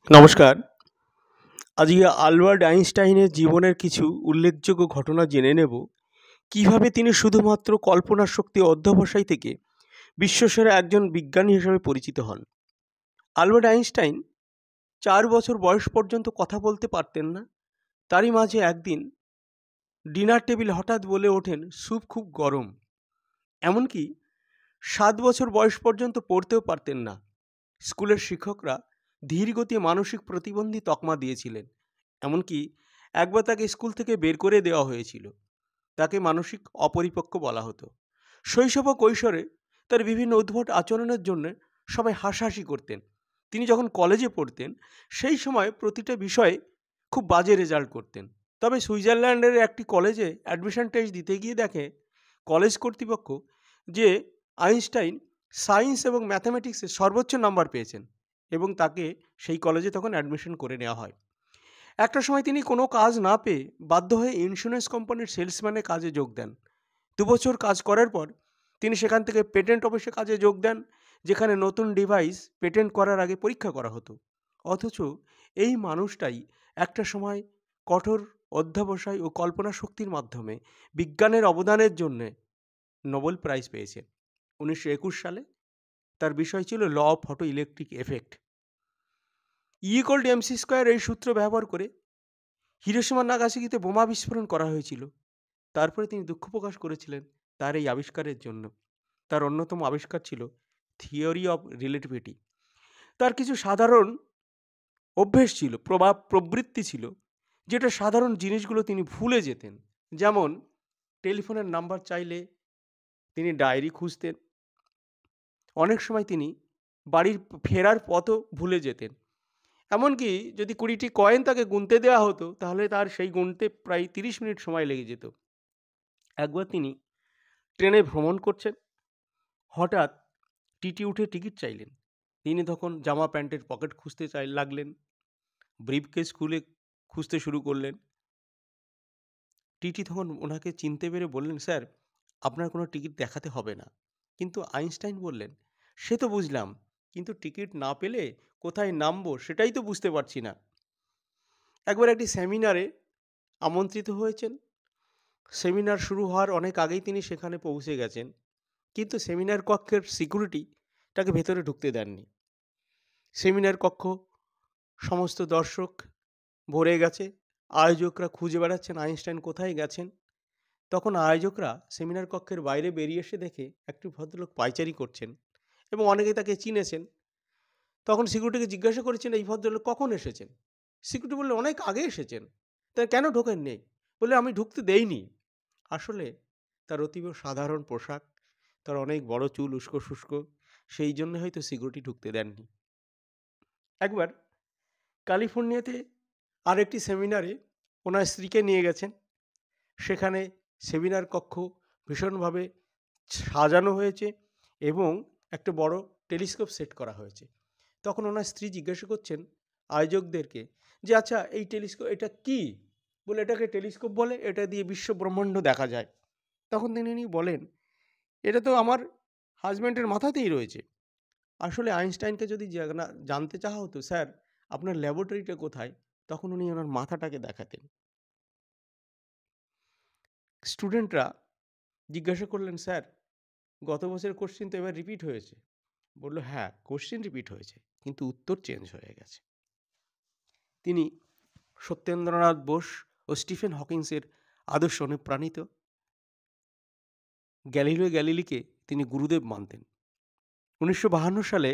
নমস্কার। আজকে আলবার্ট আইনস্টাইনের জীবনের কিছু উল্লেখযোগ্য ঘটনা জেনে নেব। কিভাবে তিনি শুধুমাত্র কল্পনার শক্তি অধ্যবসায় থেকে বিশ্বসেরা একজন বিজ্ঞানী হিসেবে পরিচিত হন। আলবার্ট আইনস্টাইন 4 বছর বয়স পর্যন্ত কথা বলতে পারতেন না। তারই মাঝে একদিন ডিনার টেবিলে হঠাৎ বলে ওঠেন, স্যুপ খুব গরম। এমনকি 7 বছর বয়স পর্যন্ত পড়তেও পারতেন না। স্কুলের শিক্ষকরা ধীরগতি মানসিক প্রতিবন্ধী তকমা দিয়েছিলেন। এমনকি একবার তাকে স্কুল থেকে বের করে দেওয়া হয়েছিল। তাকে মানসিক অপরিপক্ক বলা হতো। শৈশব ও কৈশোরে তার বিভিন্ন উদ্ভট আচরণের জন্য সবাই হাসাহাসি করতেন। তিনি যখন কলেজে পড়তেন সেই সময় প্রতিটা বিষয়ে খুব বাজে রেজাল্ট করতেন। তবে সুইজারল্যান্ডের একটি কলেজে অ্যাডমিশন টেস্ট দিতে গিয়ে দেখে কলেজ কর্তৃপক্ষ যে আইনস্টাইন সায়েন্স এবং ম্যাথামেটিক্সে সর্বোচ্চ নাম্বার পেয়েছেন এবং তাকে সেই কলেজে তখন অ্যাডমিশন করে নেওয়া হয়। একটা সময় তিনি কোনো কাজ না পেয়ে বাধ্য হয়ে ইন্স্যুরেন্স কোম্পানির সেলসম্যানে কাজে যোগ দেন। 2 বছর কাজ করার পর তিনি সেখান থেকে পেটেন্ট অফিসে কাজে যোগ দেন, যেখানে নতুন ডিভাইস পেটেন্ট করার আগে পরীক্ষা করা হতো। অথচ এই মানুষটাই একটা সময় কঠোর অধ্যবসায় ও কল্পনা শক্তির মাধ্যমে বিজ্ঞানের অবদানের জন্যে নোবেল প্রাইজ পেয়েছেন। 1921 সালে তার বিষয় ছিল law of photo electric effect. E=mc² এই সূত্র ব্যবহার করে হিরোশিমা নাগাসাকিতে বোমা বিস্ফোরণ করা হয়েছিল। তারপরে তিনি দুঃখ প্রকাশ করেছিলেন তার এই আবিষ্কারের জন্য। তার অন্যতম আবিষ্কার ছিল থিওরি অফ রিলেটিভিটি। তার কিছু সাধারণ অভ্যেস ছিল, প্রবৃত্তি ছিল, যেটা সাধারণ জিনিসগুলো তিনি ভুলে যেতেন। যেমন টেলিফোনের নাম্বার চাইলে তিনি ডায়েরি খুঁজতেন। অনেক সময় তিনি বাড়ির ফেরার পথও ভুলে যেতেন। এমনকি যদি 20টি কয়েন তাকে গুনতে দেওয়া হতো তাহলে তার সেই গুনতে প্রায় 30 মিনিট সময় লেগে যেত। একবার তিনি ট্রেনে ভ্রমণ করছেন, হঠাৎ টিটি উঠে টিকিট চাইলেন। তিনি তখন জামা প্যান্টের পকেট খুঁজতে লাগলেন, ব্রিফকেস খুলে খুঁজতে শুরু করলেন। টিটি তখন ওনাকে চিনতে পেরে বললেন, স্যার আপনার কোনো টিকিট দেখাতে হবে না। কিন্তু আইনস্টাইন বললেন, সে তো বুঝলাম, কিন্তু টিকিট না পেলে কোথায় নামবো সেটাই তো বুঝতে পারছি না। একবার একটি সেমিনারে আমন্ত্রিত হয়েছেন। সেমিনার শুরু হওয়ার অনেক আগেই তিনি সেখানে পৌঁছে গেছেন, কিন্তু সেমিনার কক্ষের সিকিউরিটি তাকে ভেতরে ঢুকতে দেননি। সেমিনার কক্ষ সমস্ত দর্শক ভরে গেছে। আয়োজকরা খুঁজে বেড়াচ্ছেন আইনস্টাইন কোথায় গেছেন। তখন আয়োজকরা সেমিনার কক্ষের বাইরে বেরিয়ে এসে দেখে একটি ভদ্রলোক পায়চারি করছেন এবং অনেকে তাকে চিনেছেন। তখন সিকিউরিটিকে জিজ্ঞাসা করেছেন, এই ভদ্রলোক কখন এসেছেন? সিকিউরিটি বললে, অনেক আগে এসেছেন। তা কেন ঢোকেন নেই? বলে, আমি ঢুকতে দেইনি। আসলে তার অতীব সাধারণ পোশাক, তার অনেক বড় চুল উস্কো শুষ্ক, সেই জন্য হয়তো সিকিউরিটি ঢুকতে দেননি। একবার ক্যালিফোর্নিয়াতে আরেকটি সেমিনারে ওনার স্ত্রীকে নিয়ে গেছেন। সেখানে সেমিনার কক্ষ ভীষণভাবে সাজানো হয়েছে এবং একটা বড় টেলিস্কোপ সেট করা হয়েছে। তখন ওনার স্ত্রী জিজ্ঞাসা করছেন আয়োজকদেরকে যে, আচ্ছা এই টেলিস্কোপ এটা কি? বলে, এটাকে টেলিস্কোপ বলে, এটা দিয়ে বিশ্ব ব্রহ্মাণ্ড দেখা যায়। তখন তিনি বলেন, এটা তো আমার হাজব্যান্ডের মাথাতেই রয়েছে। আসলে আইনস্টাইনকে যদি জানতে চাওয়া হতো, স্যার আপনার ল্যাবরেটরিটা কোথায়, তখন উনি ওনার মাথাটাকে দেখাতেন। স্টুডেন্টরা জিজ্ঞাসা করলেন, স্যার গত বছরের কোশ্চেন তো এবার রিপিট হয়েছে। বলল, হ্যাঁ কোশ্চেন রিপিট হয়েছে, কিন্তু উত্তর চেঞ্জ হয়ে গেছে। তিনি সত্যেন্দ্রনাথ বোস ও স্টিফেন হকিংসের আদর্শ অনুপ্রাণিত। গ্যালিলিও গ্যালিলিকে তিনি গুরুদেব মানতেন। 1952 সালে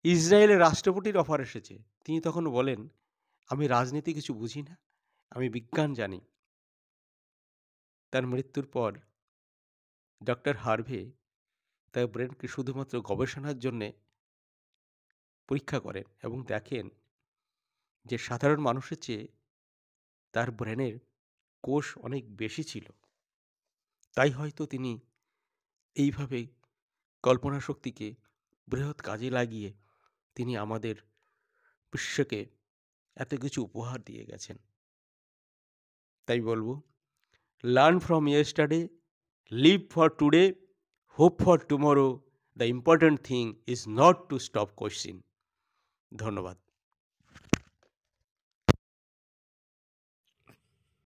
ইসরায়েলের রাষ্ট্রপতির অফার এসেছে। তিনি তখন বলেন, আমি রাজনীতি কিছু বুঝি না, আমি বিজ্ঞান জানি। তার মৃত্যুর পর ডক্টর হার্ভে তার ব্রেনকে শুধুমাত্র গবেষণার জন্যে পরীক্ষা করেন এবং দেখেন যে সাধারণ মানুষের চেয়ে তার ব্রেনের কোষ অনেক বেশি ছিল। তাই হয়তো তিনি এইভাবে কল্পনা শক্তিকে বৃহৎ কাজে লাগিয়ে তিনি আমাদের বিশ্বকে এত কিছু উপহার দিয়ে গেছেন। তাই বলবো, learn from yesterday, live for today, hope for tomorrow, the important thing is not to stop question. ধন্যবাদ।